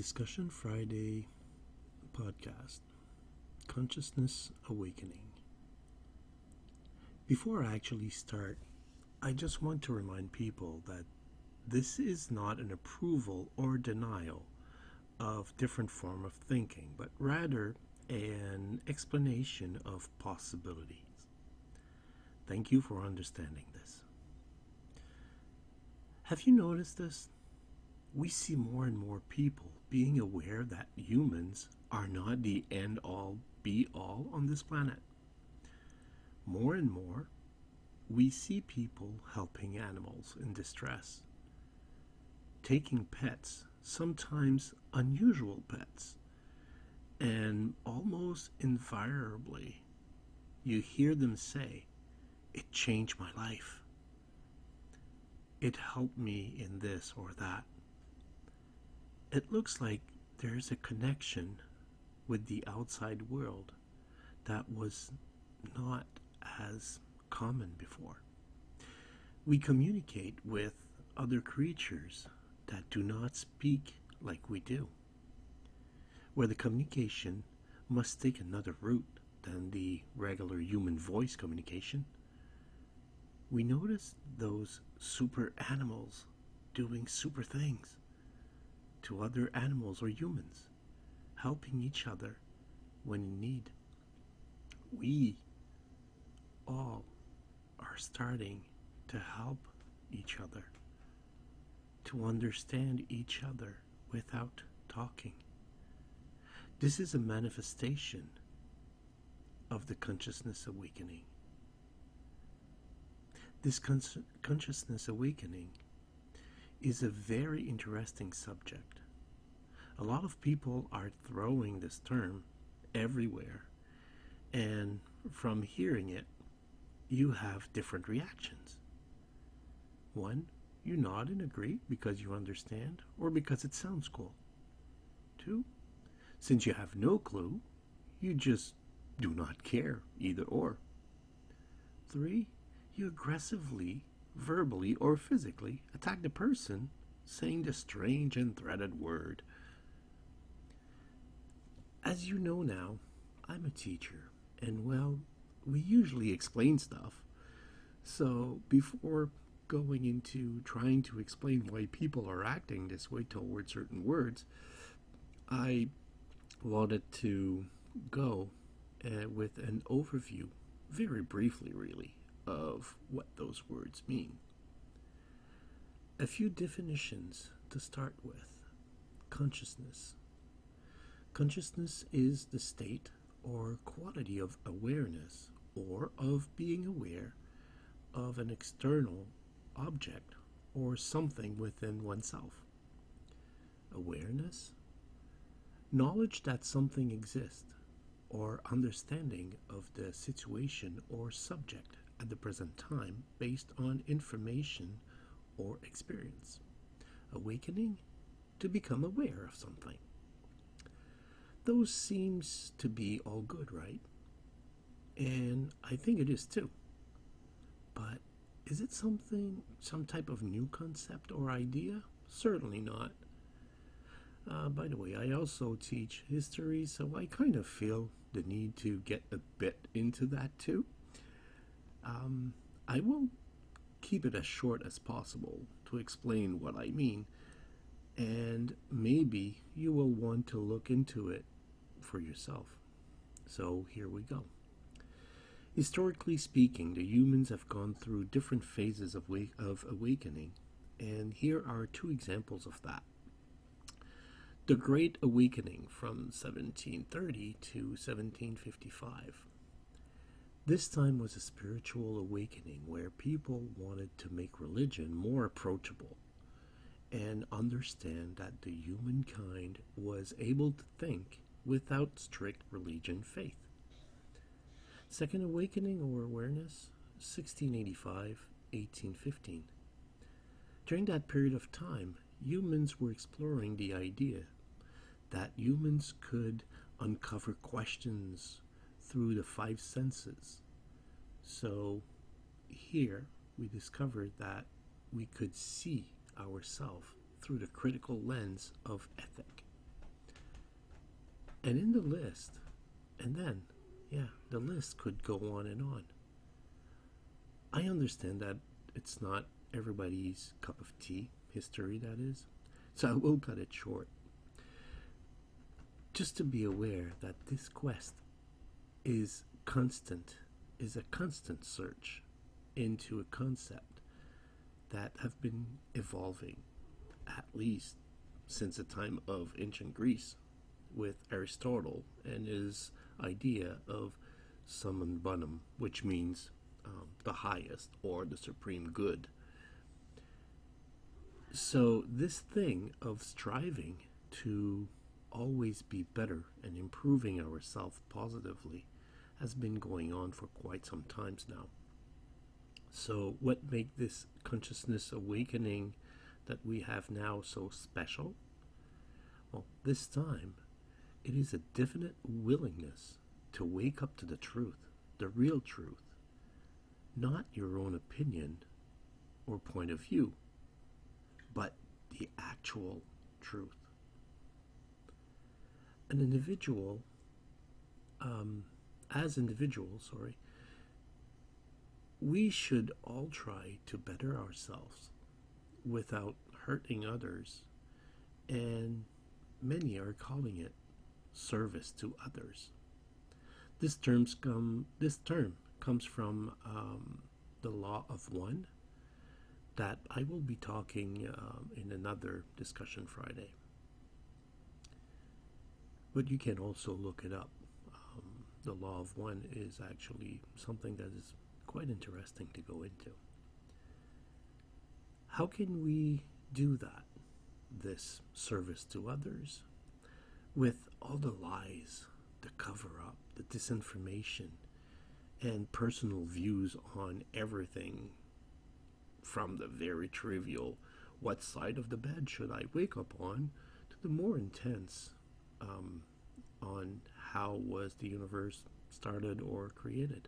Discussion Friday podcast, Consciousness Awakening. Before I actually start, I just want to remind people that this is not an approval or denial of different form of thinking, but rather an explanation of possibilities. Thank you for understanding this. Have you noticed this? We see more and more people being aware that humans are not the end-all, be-all on this planet. More and more, we see people helping animals in distress, taking pets, sometimes unusual pets, and almost invariably, you hear them say, "It changed my life. It helped me in this or that." It looks like there's a connection with the outside world that was not as common before. We communicate with other creatures that do not speak like we do, where the communication must take another route than the regular human voice communication. We notice those super animals doing super things to other animals or humans, helping each other when in need. We all are starting to help each other, to understand each other without talking. This is a manifestation of the consciousness awakening. This consciousness awakening is a very interesting subject. A lot of people are throwing this term everywhere, and from hearing it, you have different reactions. One, you nod and agree because you understand or because it sounds cool. Two, since you have no clue, you just do not care, either or. Three, you aggressively, verbally or physically attack the person saying the strange and threaded word. As you know now, I'm a teacher, and well, we usually explain stuff. So before going into trying to explain why people are acting this way towards certain words, I wanted to go with an overview, very briefly really, of what those words mean. A few definitions to start with. Consciousness. Consciousness is the state or quality of awareness or of being aware of an external object or something within oneself. Awareness. Knowledge that something exists or understanding of the situation or subject at the present time based on information or experience. Awakening, to become aware of something. Those seems to be all good, right? And I think it is too. But is it some type of new concept or idea? Certainly not. By the way, I also teach history, so I kind of feel the need to get a bit into that too. I will keep it as short as possible to explain what I mean, and maybe you will want to look into it for yourself. So here we go. Historically speaking, the humans have gone through different phases of awakening, and here are two examples of that. The Great Awakening from 1730 to 1755. This time was a spiritual awakening where people wanted to make religion more approachable and understand that the humankind was able to think without strict religion faith. Second Awakening or Awareness, 1685-1815. During that period of time, humans were exploring the idea that humans could uncover questions through the five senses. So here we discovered that we could see ourselves through the critical lens of ethic. And in the list, and then, yeah, the list could go on and on. I understand that it's not everybody's cup of tea, history that is, so I will cut it short. Just to be aware that this quest is constant, is a constant search into a concept that have been evolving at least since the time of ancient Greece with Aristotle and his idea of summum bonum, which means the highest or the supreme good. So, this thing of striving to always be better and improving ourselves positively has been going on for quite some times now. So, what makes this consciousness awakening that we have now so special? Well, this time, it is a definite willingness to wake up to the truth, the real truth, not your own opinion or point of view, but the actual truth. An individual, as individuals, we should all try to better ourselves without hurting others, and many are calling it service to others. This term comes from the law of one that I will be talking in another discussion Friday. But you can also look it up. The law of one is actually something that is quite interesting to go into. How can we do that, this service to others, with all the lies, the cover-up, the disinformation, and personal views on everything, from the very trivial, what side of the bed should I wake up on, to the more intense, on how was the universe started or created.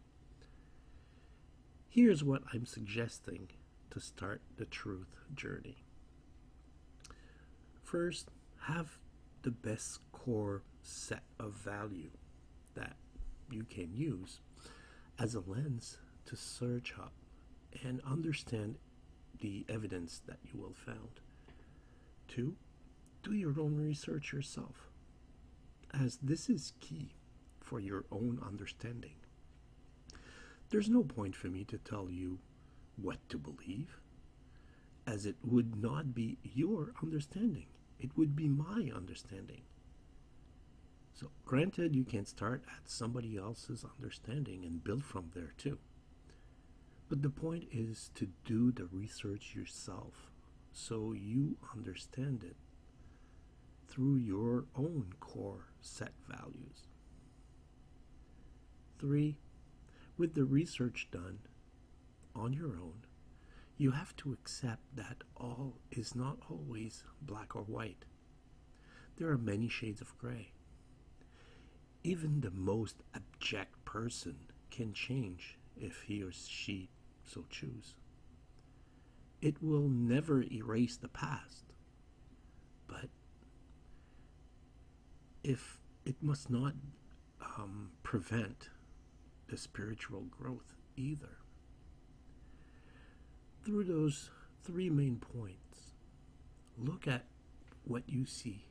Here's what I'm suggesting to start the truth journey. First, have the best core set of value that you can use as a lens to search up and understand the evidence that you will find. 2, do your own research yourself, as this is key for your own understanding. There's no point for me to tell you what to believe, as it would not be your understanding. It would be my understanding. So, granted, you can start at somebody else's understanding and build from there too. But the point is to do the research yourself so you understand it through your own core set values. 3, with the research done on your own, you have to accept that all is not always black or white. There are many shades of gray. Even the most abject person can change if he or she so choose. It will never erase the past, but if it must not prevent the spiritual growth either. Through those 3 main points, look at what you see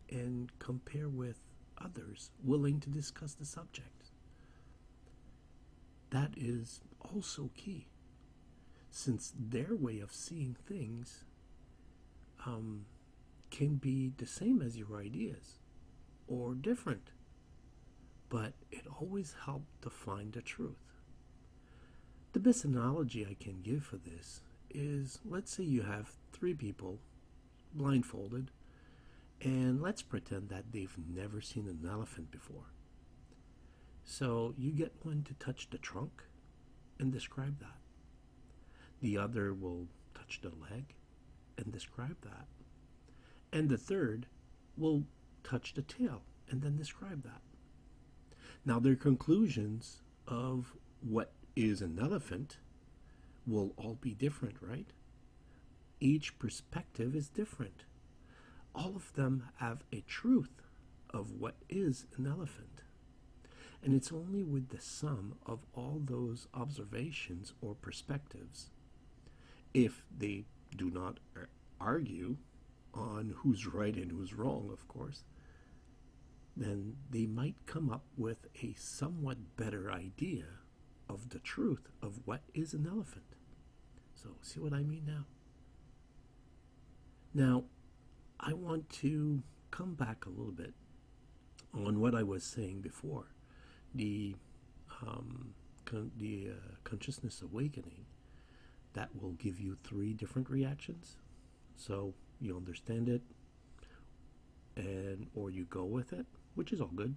and compare with others willing to discuss the subject. That is also key, since their way of seeing things can be the same as your ideas or different, but it always helps to find the truth. The best analogy I can give for this is, let's say you have 3 people blindfolded, and let's pretend that they've never seen an elephant before. So you get one to touch the trunk and describe that. The other will touch the leg and describe that. And the third will touch the tail and then describe that. Now their conclusions of what is an elephant will all be different, right? Each perspective is different. All of them have a truth of what is an elephant. And it's only with the sum of all those observations or perspectives, if they do not argue on who's right and who's wrong, of course, then they might come up with a somewhat better idea of the truth of what is an elephant. So, see what I mean now? Now, I want to come back a little bit on what I was saying before. The consciousness awakening, that will give you 3 different reactions. So you understand it, and or you go with it, which is all good.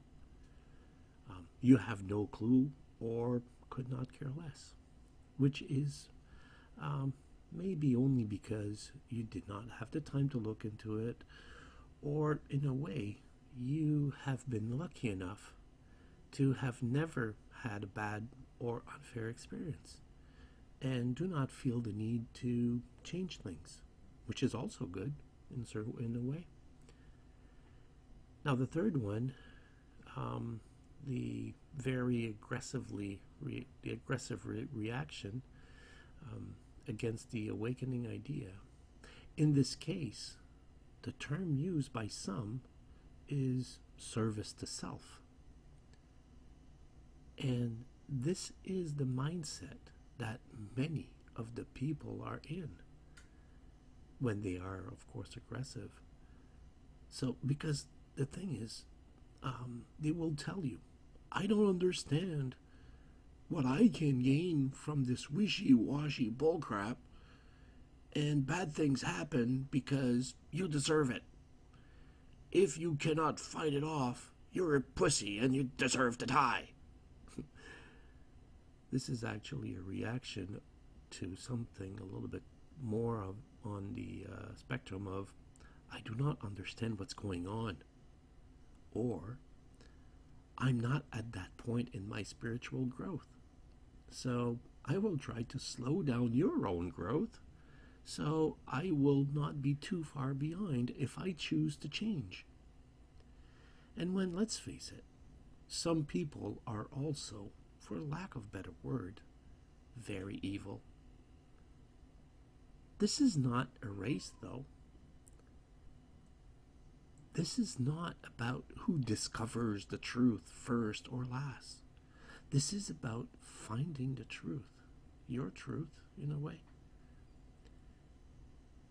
You have no clue or could not care less, which is maybe only because you did not have the time to look into it, or in a way you have been lucky enough to have never had a bad or unfair experience and do not feel the need to change things, which is also good in a way. Now the third one, the very aggressive reaction against the awakening idea. In this case, the term used by some is service to self. And this is the mindset that many of the people are in when they are, of course, aggressive. So, because the thing is, they will tell you, I don't understand what I can gain from this wishy-washy bullcrap, and bad things happen because you deserve it. If you cannot fight it off, you're a pussy and you deserve to die. This is actually a reaction to something a little bit more on the spectrum of, I do not understand what's going on, or I'm not at that point in my spiritual growth. So I will try to slow down your own growth so I will not be too far behind if I choose to change. And when, let's face it, some people are also, for lack of a better word, very evil. This is not a race, though. This is not about who discovers the truth first or last. This is about finding the truth, your truth, in a way.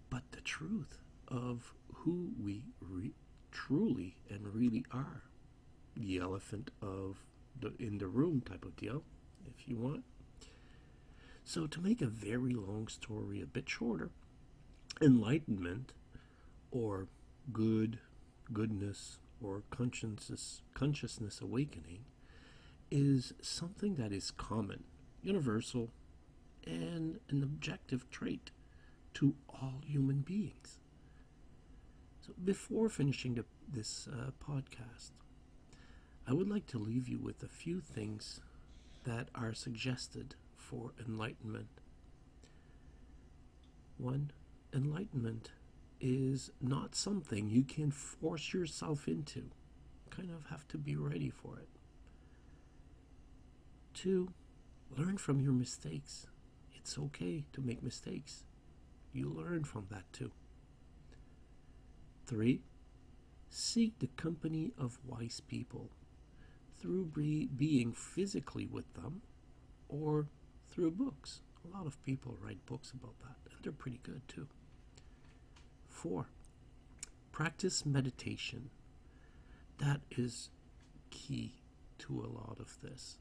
But the truth of who we truly and really are. The elephant in the room type of deal, if you want. So to make a very long story a bit shorter, enlightenment, or goodness, or consciousness awakening, is something that is common, universal, and an objective trait to all human beings. So before finishing this podcast, I would like to leave you with a few things that are suggested for enlightenment. 1, enlightenment is not something you can force yourself into. You kind of have to be ready for it. 2, learn from your mistakes. It's okay to make mistakes. You learn from that too. 3, seek the company of wise people through being physically with them or through books. A lot of people write books about that, and they're pretty good too. 4, practice meditation. That is key to a lot of this.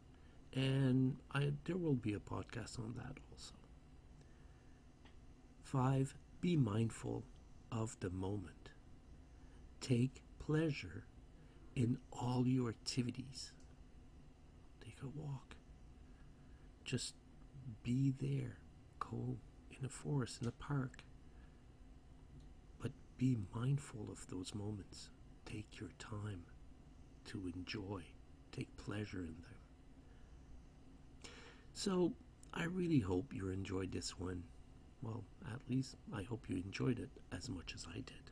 And there will be a podcast on that also. 5, be mindful of the moment. Take pleasure in all your activities. Take a walk. Just be there. Go in a forest, in a park. But be mindful of those moments. Take your time to enjoy. Take pleasure in them. So, I really hope you enjoyed this one. Well, at least I hope you enjoyed it as much as I did.